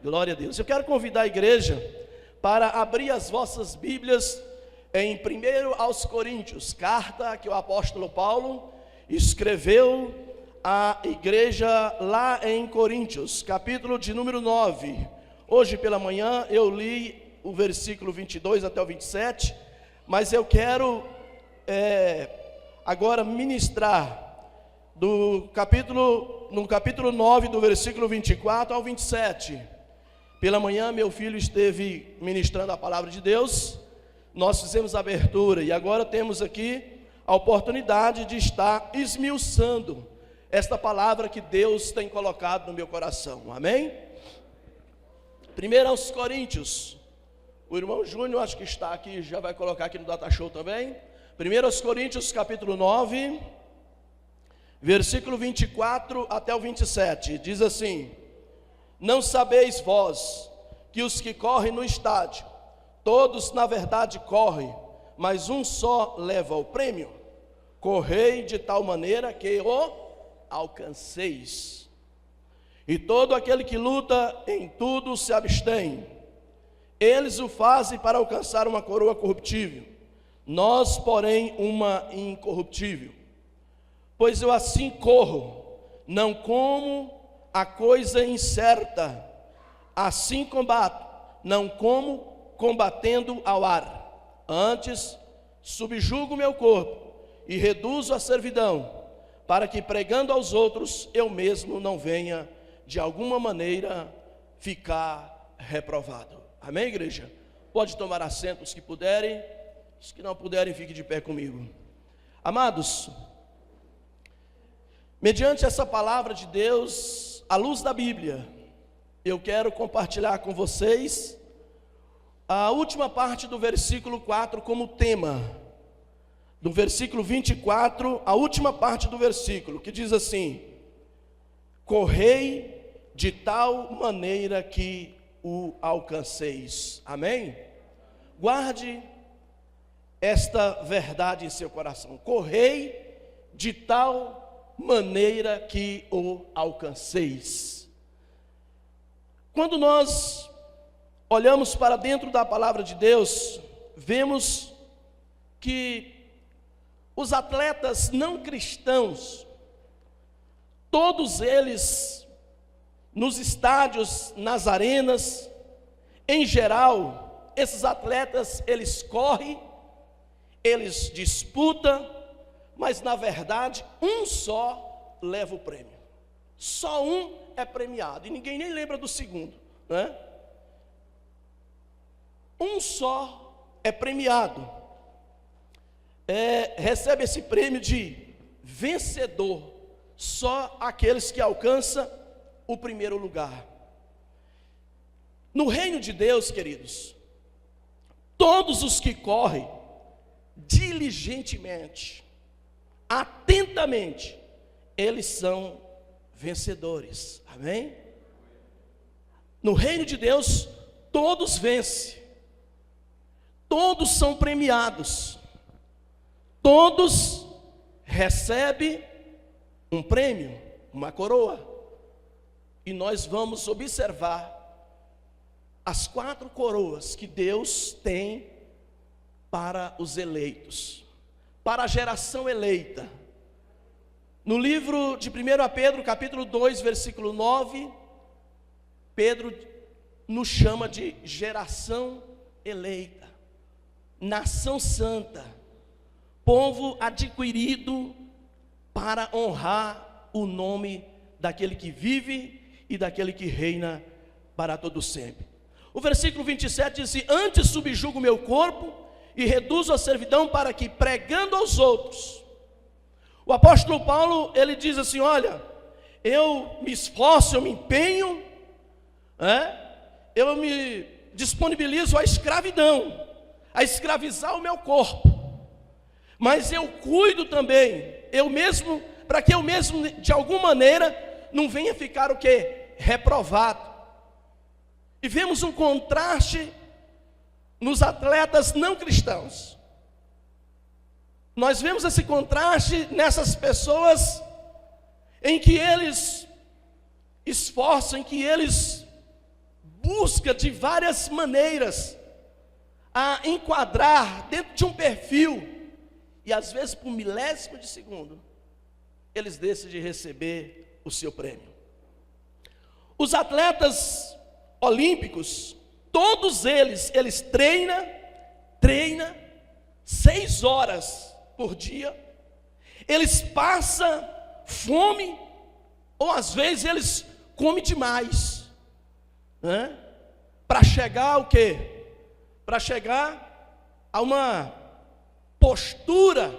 Glória a Deus. Eu quero convidar a igreja para abrir as vossas Bíblias em 1 aos Coríntios, carta que o apóstolo Paulo escreveu à igreja lá em Coríntios, capítulo de número 9. Hoje pela manhã eu li o versículo 22 até o 27, mas eu quero agora ministrar no capítulo 9, do versículo 24 ao 27. Pela manhã meu filho esteve ministrando a palavra de Deus, nós fizemos a abertura e agora temos aqui a oportunidade de estar esmiuçando esta palavra que Deus tem colocado no meu coração, amém? 1 aos Coríntios, o irmão Júnior acho que está aqui, já vai colocar aqui no Data Show também. 1 aos Coríntios capítulo 9, versículo 24 até o 27, diz assim: não sabeis vós que os que correm no estádio, todos na verdade correm, mas um só leva o prêmio? Correi de tal maneira que o alcanceis. E todo aquele que luta em tudo se abstém. Eles o fazem para alcançar uma coroa corruptível, nós porém uma incorruptível. Pois eu assim corro, não como a coisa incerta, assim combato, não como combatendo ao ar. Antes subjugo meu corpo e reduzo a servidão, para que pregando aos outros eu mesmo não venha de alguma maneira ficar reprovado. Amém, igreja? Pode tomar assento os que puderem, os que não puderem fiquem de pé comigo. Amados, mediante essa palavra de Deus, à luz da Bíblia, eu quero compartilhar com vocês a última parte do versículo 4 como tema. Do versículo 24, a última parte do versículo, que diz assim: correi de tal maneira que o alcanceis. Amém? Guarde esta verdade em seu coração. Correi de tal maneira que o alcanceis. Quando nós olhamos para dentro da palavra de Deus, vemos que os atletas não cristãos, todos eles, nos estádios, nas arenas, em geral, esses atletas, eles correm, eles disputam, mas na verdade, um só leva o prêmio. Só um é premiado, e ninguém nem lembra do segundo, né? Um só é premiado, recebe esse prêmio de vencedor, só aqueles que alcançam o primeiro lugar. No reino de Deus, queridos, todos os que correm diligentemente, atentamente, eles são vencedores, amém? No reino de Deus, todos vencem, todos são premiados, todos recebem um prêmio, uma coroa. E nós vamos observar as 4 coroas que Deus tem para os eleitos, para a geração eleita. No livro de 1 Pedro, capítulo 2, versículo 9, Pedro nos chama de geração eleita, nação santa, povo adquirido para honrar o nome daquele que vive e daquele que reina para todo sempre. O versículo 27 diz assim: antes subjugo meu corpo e reduzo a servidão, para que pregando aos outros. O apóstolo Paulo, ele diz assim: olha, eu me esforço, eu me empenho, eu me disponibilizo à escravidão, a escravizar o meu corpo, mas eu cuido também, eu mesmo, para que eu mesmo de alguma maneira não venha ficar o quê? Reprovado. E vemos um contraste nos atletas não cristãos. Nós vemos esse contraste nessas pessoas em que eles esforçam, em que eles busca de várias maneiras a enquadrar dentro de um perfil, e às vezes por milésimo de segundo, eles decidem receber o seu prêmio. Os atletas olímpicos, todos eles treinam 6 horas por dia, eles passam fome, ou às vezes eles comem demais, né? Para chegar ao quê? Para chegar a uma postura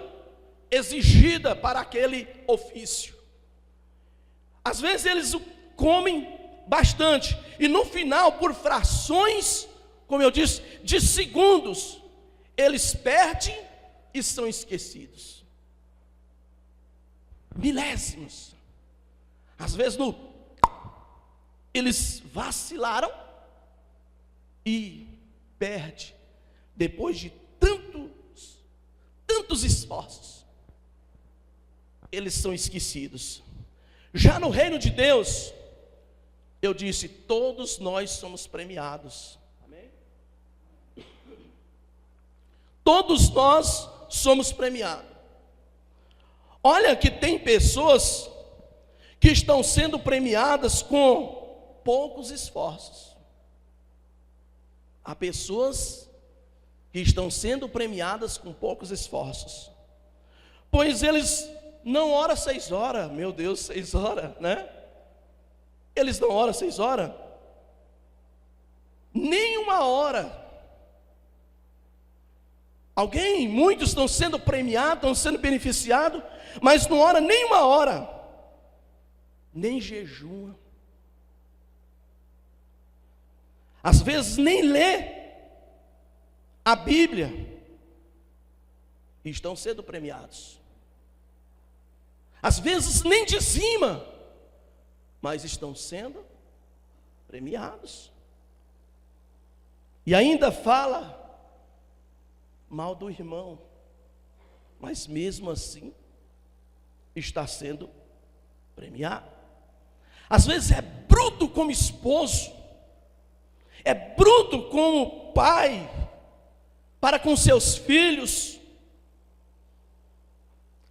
exigida para aquele ofício. Às vezes eles comem bastante, e no final, por frações, como eu disse, de segundos, eles perdem e são esquecidos. Milésimos. Às vezes eles vacilaram e perde depois de tantos esforços. Eles são esquecidos. Já no reino de Deus, eu disse, todos nós somos premiados. Amém? Todos nós somos premiados. Olha que tem pessoas que estão sendo premiadas com poucos esforços. Há pessoas que estão sendo premiadas com poucos esforços, pois eles não oram 6 horas, meu Deus, 6 horas, né? Eles não oram 6 horas, nem 1 hora. Muitos estão sendo premiados, estão sendo beneficiados, mas não ora nem 1 hora, nem jejum. Às vezes nem lê a Bíblia, e estão sendo premiados. Às vezes nem dizima, mas estão sendo premiados. E ainda fala mal do irmão, mas mesmo assim está sendo premiado. Às vezes é bruto como esposo, é bruto como pai para com seus filhos.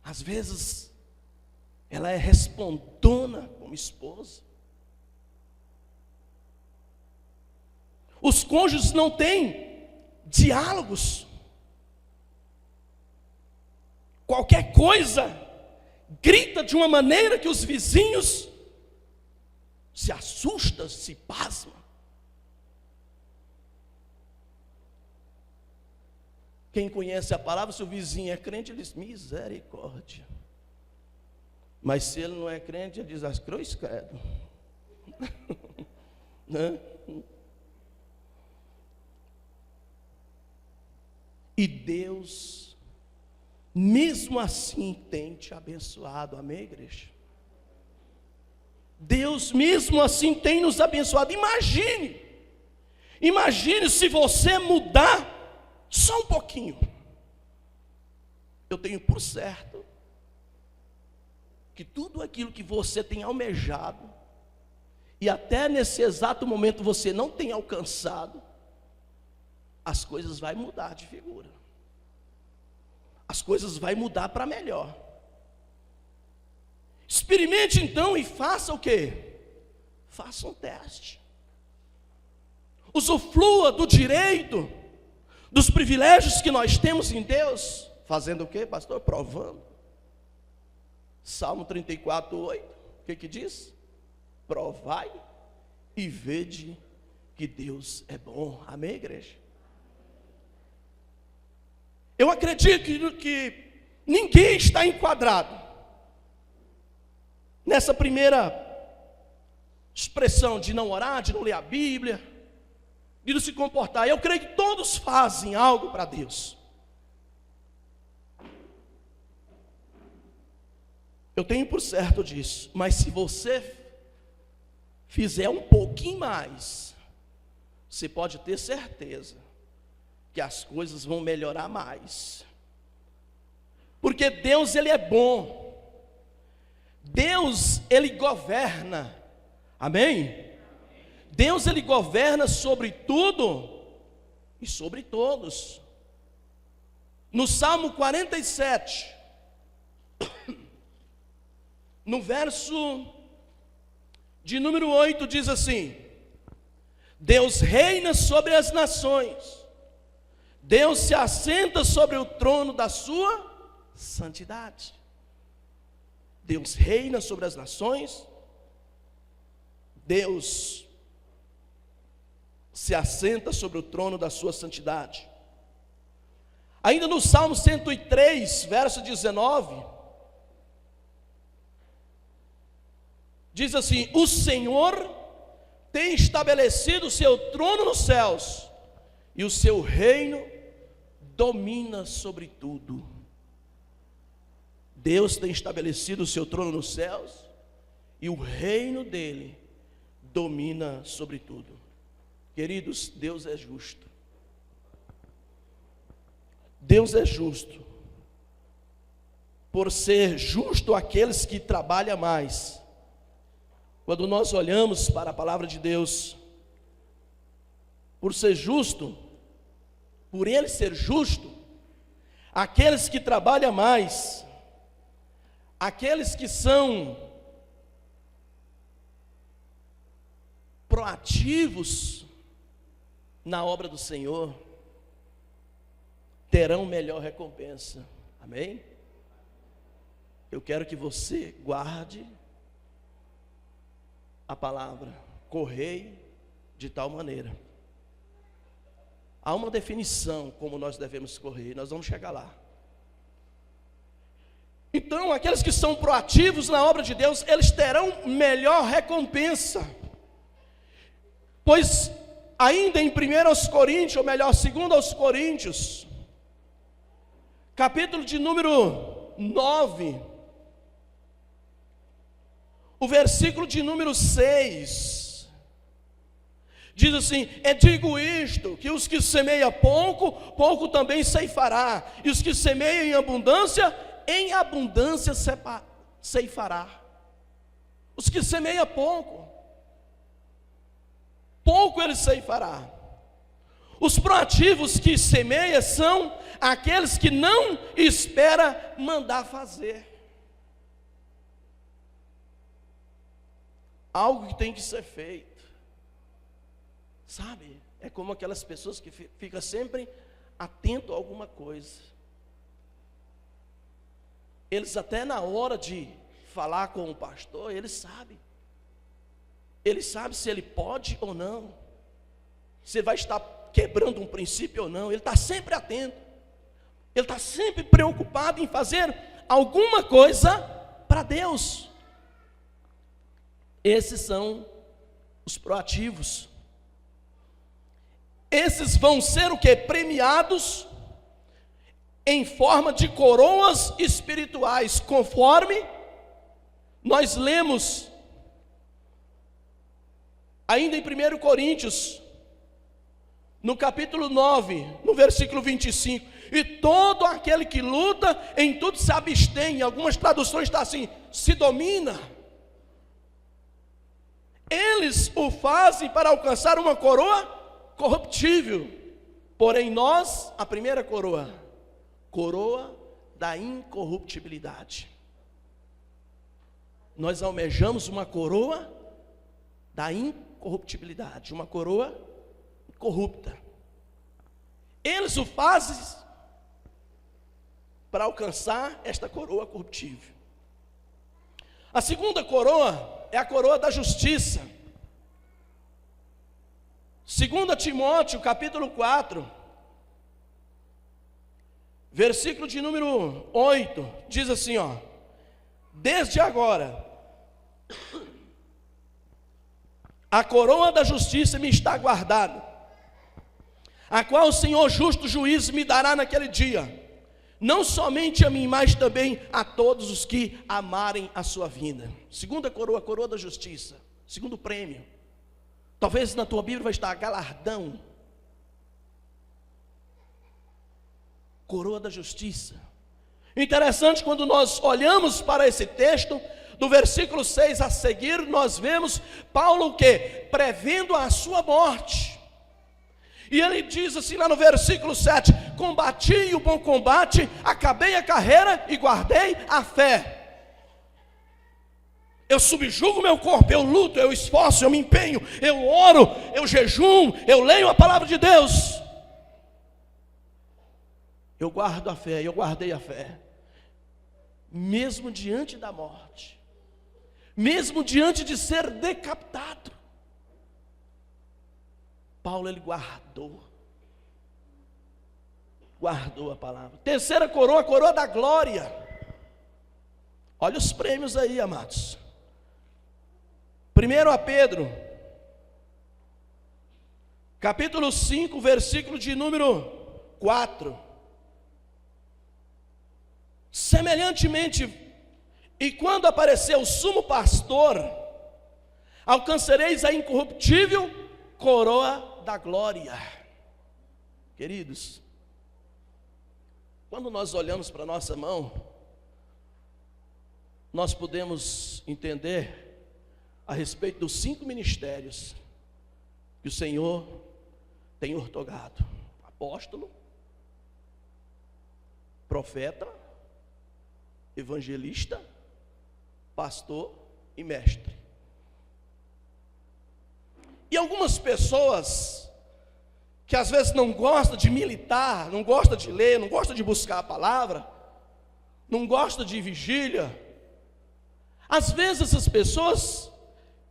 Às vezes ela é respondona como esposa. Os cônjuges não têm diálogos. Qualquer coisa grita de uma maneira que os vizinhos se assustam, se pasmam. Quem conhece a palavra, se o vizinho é crente, ele diz, misericórdia. Mas se ele não é crente, ele diz, as cruz credo. Né? E Deus, mesmo assim, tem te abençoado. Amém, igreja? Deus mesmo assim tem nos abençoado. Imagine se você mudar só um pouquinho. Eu tenho por certo que tudo aquilo que você tem almejado, e até nesse exato momento você não tem alcançado, as coisas vão mudar de figura. As coisas vão mudar para melhor. Experimente então e faça o quê? Faça um teste. Usufrua do direito, dos privilégios que nós temos em Deus. Fazendo o quê, pastor? Provando. Salmo 34:8, o que diz? Provai e vede que Deus é bom. Amém, igreja? Eu acredito que ninguém está enquadrado nessa primeira expressão de não orar, de não ler a Bíblia, de não se comportar. Eu creio que todos fazem algo para Deus. Eu tenho por certo disso. Mas se você fizer um pouquinho mais, você pode ter certeza que as coisas vão melhorar mais. Porque Deus, Ele é bom. Deus, Ele governa. Amém? Deus, ele governa sobre tudo e sobre todos. No Salmo 47, no verso de número 8, diz assim: Deus reina sobre as nações, Deus se assenta sobre o trono da sua santidade. Deus reina sobre as nações, Deus se assenta sobre o trono da sua santidade. Ainda no Salmo 103, verso 19, diz assim: o Senhor tem estabelecido o seu trono nos céus, e o seu reino domina sobre tudo. Deus tem estabelecido o seu trono nos céus, e o reino dele domina sobre tudo. Queridos, Deus é justo. Deus é justo. Por ser justo aqueles que trabalham mais. Quando nós olhamos para a palavra de Deus, por ser justo, por ele ser justo, aqueles que trabalham mais, aqueles que são proativos na obra do Senhor, terão melhor recompensa. Amém? Eu quero que você guarde a palavra: correi de tal maneira. Há uma definição como nós devemos correr, nós vamos chegar lá. Então, aqueles que são proativos na obra de Deus, eles terão melhor recompensa. Pois ainda em 1 Coríntios, ou melhor, 2 Coríntios, capítulo de número 9, o versículo de número 6, diz assim: digo isto, que os que semeiam pouco, pouco também ceifará, e os que semeiam em abundância ceifará. Os que semeiam pouco, pouco ele ceifará. Os proativos que semeiam são aqueles que não esperam mandar fazer. Algo que tem que ser feito. Sabe? É como aquelas pessoas que ficam sempre atento a alguma coisa. Eles até na hora de falar com o pastor, eles sabem. Ele sabe se ele pode ou não. Se ele vai estar quebrando um princípio ou não. Ele está sempre atento. Ele está sempre preocupado em fazer alguma coisa para Deus. Esses são os proativos. Esses vão ser o que? Premiados em forma de coroas espirituais, conforme nós lemos ainda em 1 Coríntios, no capítulo 9, no versículo 25: e todo aquele que luta, em tudo se abstém. Em algumas traduções está assim: se domina. Eles o fazem para alcançar uma coroa corruptível, porém nós, a primeira coroa da incorruptibilidade. Nós almejamos uma coroa da incorruptibilidade, uma coroa incorrupta. Eles o fazem para alcançar esta coroa corruptível. A segunda coroa é a coroa da justiça. 2 Timóteo, capítulo 4, versículo de número 8, diz assim, desde agora, a coroa da justiça me está guardada, a qual o Senhor justo juiz me dará naquele dia, não somente a mim, mas também a todos os que amarem a sua vinda. Segunda coroa, a coroa da justiça. Segundo prêmio. Talvez na tua Bíblia vai estar galardão. Coroa da justiça. Interessante, quando nós olhamos para esse texto, do versículo 6 a seguir, nós vemos Paulo o quê? Prevendo a sua morte. E ele diz assim lá no versículo 7: combati o bom combate, acabei a carreira e guardei a fé. Eu subjugo meu corpo, eu luto, eu esforço, eu me empenho, eu oro, eu jejum, eu leio a palavra de Deus. Eu guardo a fé, eu guardei a fé. Mesmo diante da morte, mesmo diante de ser decapitado, Paulo ele guardou a palavra. Terceira coroa, a coroa da glória. Olha os prêmios aí, amados. Primeiro a Pedro, capítulo 5, versículo de número 4. Semelhantemente, e quando aparecer o sumo pastor, alcançareis a incorruptível coroa da glória. Queridos, quando nós olhamos para a nossa mão, nós podemos entender a respeito dos 5 ministérios que o Senhor tem outorgado: apóstolo, profeta, evangelista, pastor e mestre. E algumas pessoas que às vezes não gostam de militar, não gostam de ler, não gostam de buscar a palavra, não gostam de vigília, às vezes essas pessoas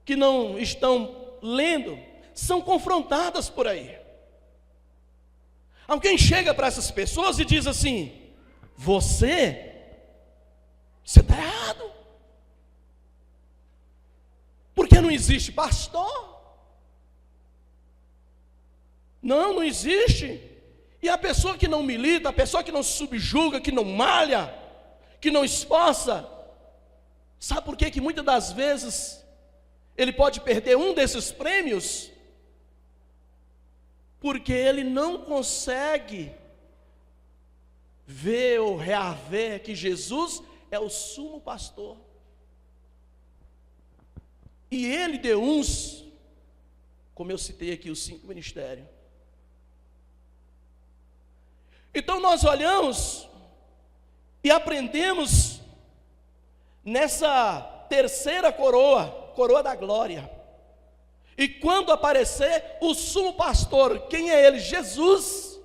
que não estão lendo são confrontadas por aí. Alguém chega para essas pessoas e diz assim: você está errado, porque não existe pastor. Não existe. E a pessoa que não milita, a pessoa que não se subjuga, que não malha, que não esforça, sabe por quê? Que muitas das vezes ele pode perder um desses prêmios? Porque ele não consegue ver ou reaver que Jesus é o sumo pastor. E ele deu uns, como eu citei aqui, os 5 ministérios. Então nós olhamos e aprendemos nessa terceira coroa, coroa da glória. E quando aparecer o sumo pastor, quem é ele? Jesus.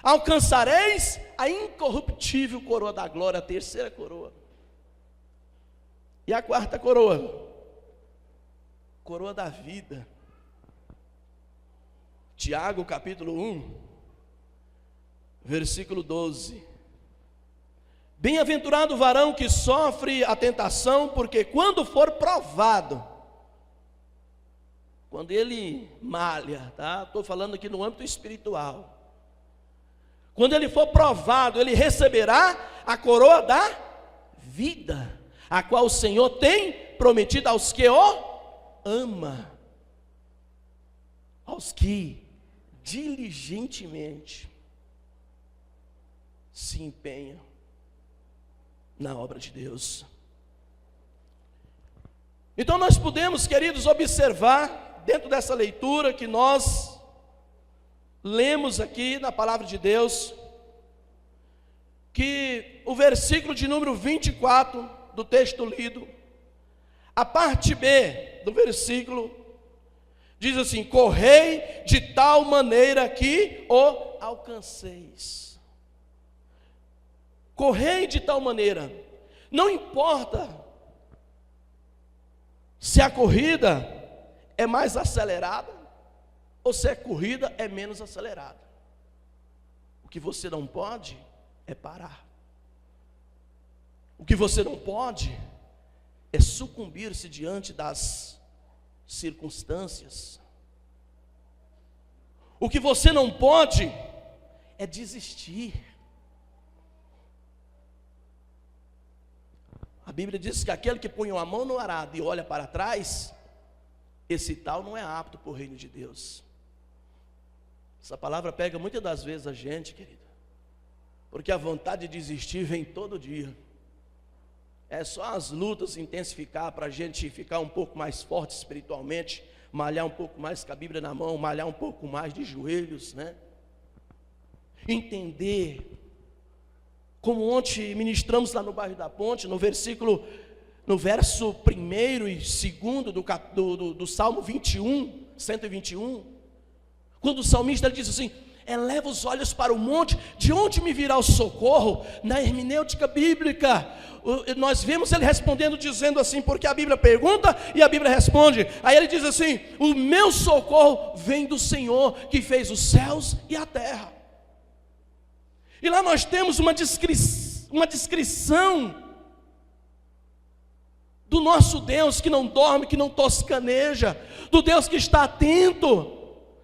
Alcançareis a incorruptível coroa da glória, a terceira coroa. E a quarta coroa, coroa da vida. Tiago capítulo 1, versículo 12. Bem-aventurado o varão que sofre a tentação, porque quando for provado, quando ele malha, tá? Estou falando aqui no âmbito espiritual. Quando ele for provado, ele receberá a coroa da vida, a qual o Senhor tem prometido aos que o ama, aos que diligentemente se empenham na obra de Deus. Então nós podemos, queridos, observar dentro dessa leitura que nós lemos aqui na palavra de Deus, que o versículo de número 24 do texto lido, a parte B do versículo, diz assim: correi de tal maneira que o alcanceis. Correi de tal maneira, não importa se a corrida é mais acelerada ou se a corrida é menos acelerada. O que você não pode é parar. O que você não pode é sucumbir-se diante das circunstâncias. O que você não pode é desistir. A Bíblia diz que aquele que põe a mão no arado e olha para trás, esse tal não é apto para o reino de Deus. Essa palavra pega muitas das vezes a gente, querido, porque a vontade de desistir vem todo dia. É só as lutas intensificar para a gente ficar um pouco mais forte espiritualmente, malhar um pouco mais com a Bíblia na mão, malhar um pouco mais de joelhos, né? Entender, como ontem ministramos lá no bairro da Ponte, no verso 1 e 2 do Salmo 21, 121, quando o salmista ele diz assim: eleva os olhos para o monte, de onde me virá o socorro? Na hermenêutica bíblica, nós vemos ele respondendo, dizendo assim, porque a Bíblia pergunta e a Bíblia responde. Aí ele diz assim: o meu socorro vem do Senhor, que fez os céus e a terra. E lá nós temos uma descrição do nosso Deus que não dorme, que não toscaneja, do Deus que está atento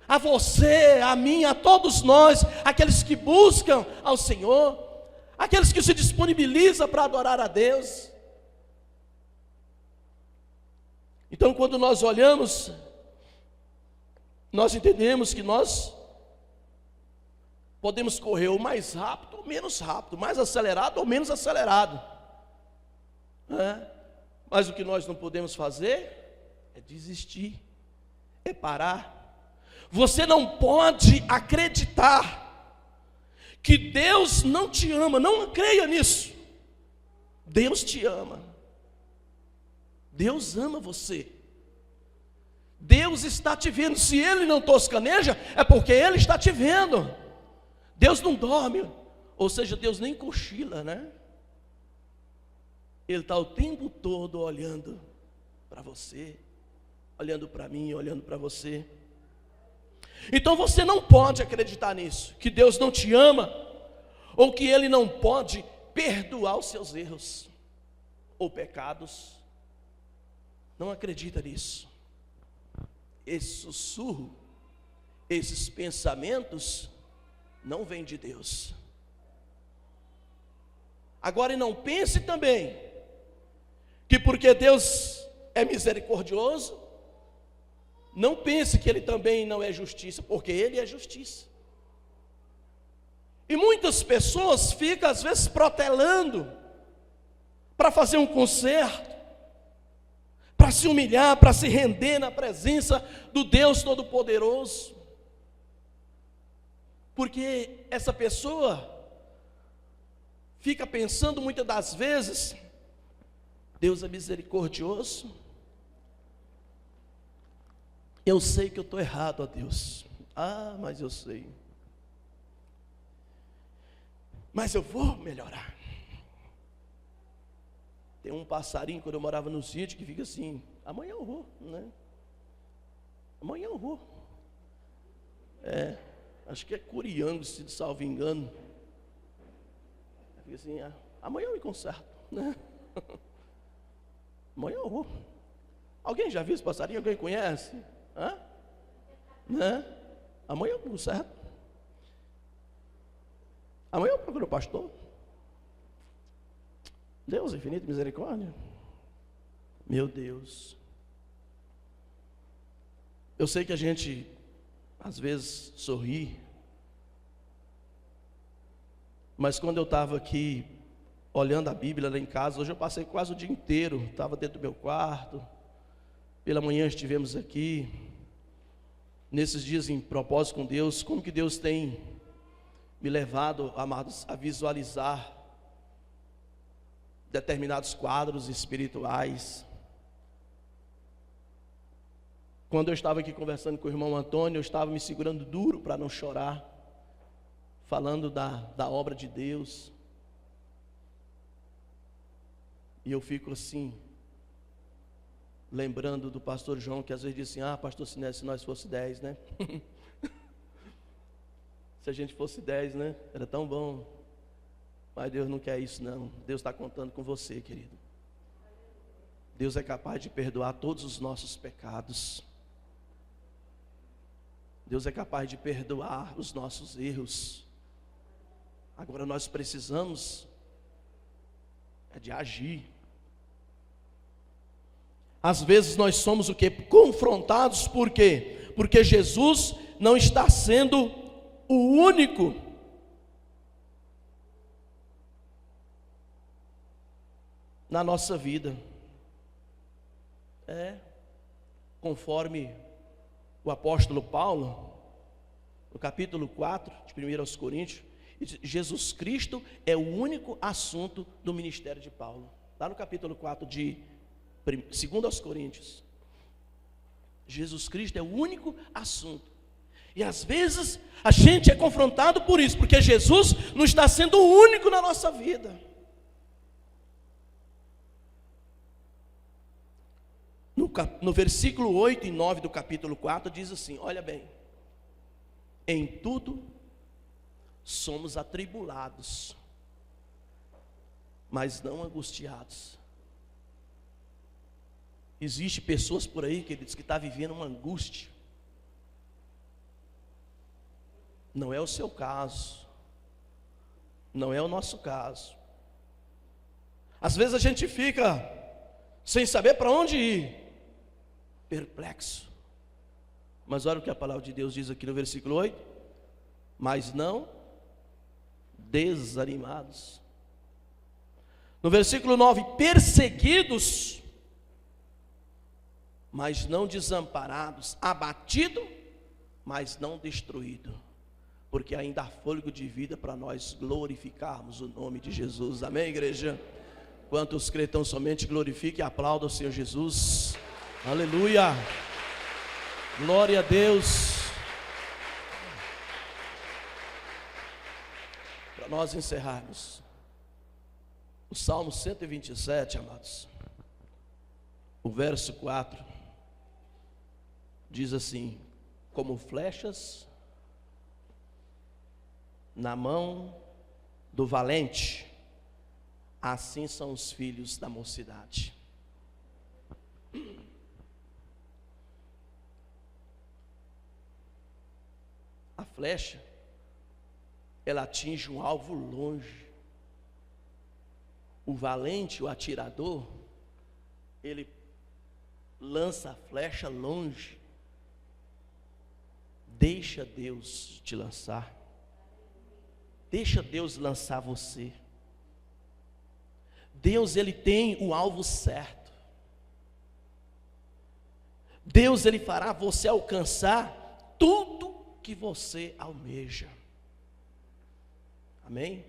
a você, a mim, a todos nós, aqueles que buscam ao Senhor, aqueles que se disponibilizam para adorar a Deus. Então, quando nós olhamos, nós entendemos que nós podemos correr ou mais rápido ou menos rápido, mais acelerado ou menos acelerado, né? Mas o que nós não podemos fazer é desistir, é parar. Você não pode acreditar que Deus não te ama, não creia nisso. Deus te ama. Deus ama você. Deus está te vendo. Se Ele não toscaneja, é porque Ele está te vendo. Deus não dorme, ou seja, Deus nem cochila, né? Ele está o tempo todo olhando para você, olhando para mim, olhando para você. Então você não pode acreditar nisso, que Deus não te ama, ou que Ele não pode perdoar os seus erros ou pecados. Não acredita nisso. Esse sussurro, esses pensamentos não vêm de Deus. Agora, e não pense também que porque Deus é misericordioso, não pense que Ele também não é justiça, porque Ele é justiça. E muitas pessoas ficam às vezes protelando para fazer um conserto, para se humilhar, para se render na presença do Deus Todo-Poderoso. Porque essa pessoa fica pensando muitas das vezes: Deus é misericordioso, eu sei que eu estou errado, ó Deus. Ah, mas eu sei. Mas eu vou melhorar. Tem um passarinho, quando eu morava no sítio, que fica assim: amanhã eu vou, né? Amanhã eu vou. Acho que é curiango, se salvo engano. Fica assim: amanhã eu me conserto, né? Amanhã eu vou. Alguém já viu esse passarinho? Alguém conhece? Né? Amanhã eu me conserto. Amanhã eu procuro o pastor. Deus, infinita misericórdia. Meu Deus. Eu sei que a gente às vezes sorri, mas quando eu estava aqui olhando a Bíblia lá em casa, hoje eu passei quase o dia inteiro, estava dentro do meu quarto, pela manhã estivemos aqui, nesses dias em propósito com Deus, como que Deus tem me levado, amados, a visualizar determinados quadros espirituais. Quando eu estava aqui conversando com o irmão Antônio, eu estava me segurando duro para não chorar, falando da obra de Deus. E eu fico assim, lembrando do pastor João, que às vezes diz assim: pastor Sinésio, se nós fosse 10, né? Se a gente fosse 10, né? Era tão bom. Mas Deus não quer isso, não. Deus está contando com você, querido. Deus é capaz de perdoar todos os nossos pecados. Deus é capaz de perdoar os nossos erros. Agora nós precisamos de agir. Às vezes nós somos o quê? Confrontados, por quê? Porque Jesus não está sendo o único. na nossa vida. Conforme o apóstolo Paulo, no capítulo 4 de 1 aos Coríntios, Jesus Cristo é o único assunto do ministério de Paulo. Lá no capítulo 4 de 2 aos Coríntios, Jesus Cristo é o único assunto. E às vezes a gente é confrontado por isso, porque Jesus não está sendo o único na nossa vida. No versículo 8 e 9 do capítulo 4 diz assim, olha bem: em tudo somos atribulados, mas não angustiados. Existem pessoas por aí, queridos, que estão vivendo uma angústia. Não é o seu caso, não é o nosso caso. Às vezes a gente fica sem saber para onde ir, perplexo. Mas olha o que a palavra de Deus diz aqui no versículo 8: mas não desanimados. No versículo 9: perseguidos, mas não desamparados, abatido, mas não destruído, porque ainda há fôlego de vida para nós glorificarmos o nome de Jesus. Amém, igreja? Quantos crê tão somente glorifique e aplauda o Senhor Jesus. Aleluia, glória a Deus. Para nós encerrarmos, o Salmo 127, amados, o verso 4, diz assim: como flechas na mão do valente, assim são os filhos da mocidade. A flecha, ela atinge um alvo longe. O valente, o atirador, ele lança a flecha longe. Deixa Deus te lançar. Deixa Deus lançar você. Deus, ele tem o alvo certo. Deus, ele fará você alcançar tudo que você almeja. Amém?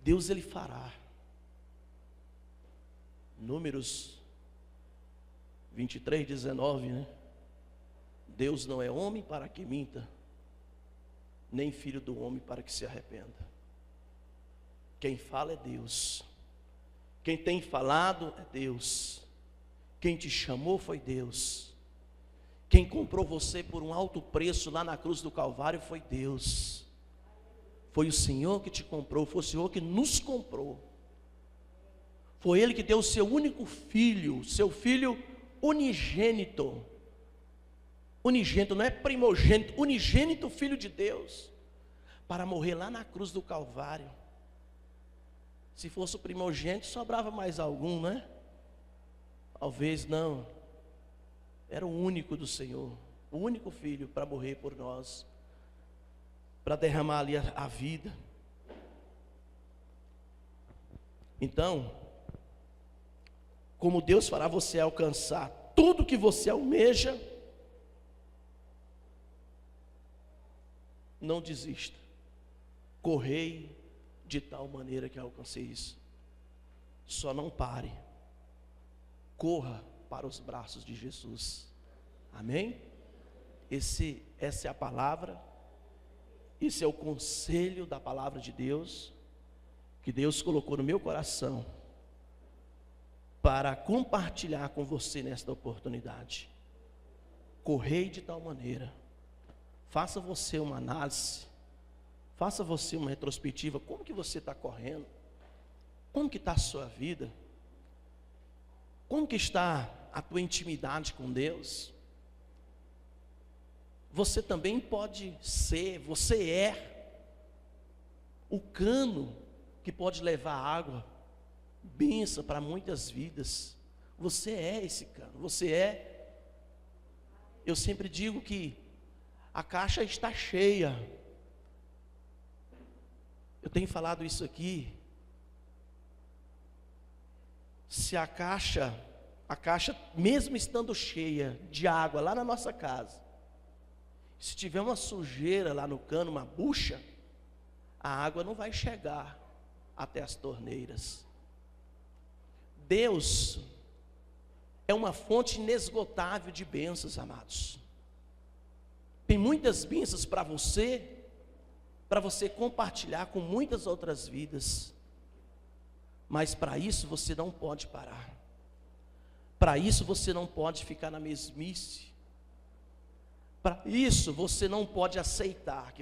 Deus, ele fará. Números 23, 19, né? Deus não é homem para que minta, nem filho do homem para que se arrependa. Quem fala é Deus. Quem tem falado é Deus. Quem te chamou foi Deus. Quem comprou você por um alto preço lá na cruz do Calvário foi Deus. Foi o Senhor que te comprou, foi o Senhor que nos comprou. Foi Ele que deu o seu único filho, seu filho unigênito. Unigênito, não é primogênito, unigênito, filho de Deus, para morrer lá na cruz do Calvário. Se fosse o primogênito, sobrava mais algum, né? Talvez não. Era o único do Senhor, o único filho para morrer por nós, para derramar ali a vida. Então, como Deus fará você alcançar tudo que você almeja, não desista. Correi de tal maneira que alcancei isso. Só não pare. Corra para os braços de Jesus. Amém? Essa é a palavra. Esse é o conselho da palavra de Deus, que Deus colocou no meu coração, para compartilhar com você nesta oportunidade. Correi de tal maneira. Faça você uma análise, faça você uma retrospectiva. Como que você está correndo? Como que está a sua vida? Como que está a tua intimidade com Deus? Você também pode ser, você é o cano que pode levar água, bênção para muitas vidas. Você é esse cano, você é. Eu sempre digo que a caixa está cheia. Eu tenho falado isso aqui. Se a caixa mesmo estando cheia de água lá na nossa casa, se tiver uma sujeira lá no cano, uma bucha, a água não vai chegar até as torneiras. Deus é uma fonte inesgotável de bênçãos, amados. Tem muitas bênçãos para você compartilhar com muitas outras vidas. Mas para isso você não pode parar. Para isso você não pode ficar na mesmice. Para isso você não pode aceitar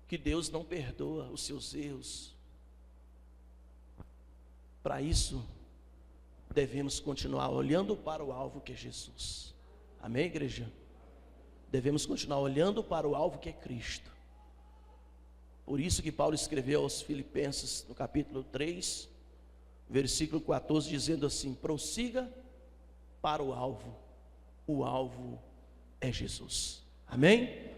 que Deus não perdoa os seus erros. Para isso devemos continuar olhando para o alvo que é Jesus. Amém, igreja? Devemos continuar olhando para o alvo que é Cristo. Por isso que Paulo escreveu aos Filipenses, no capítulo 3, versículo 14, dizendo assim: prossiga para o alvo é Jesus. Amém?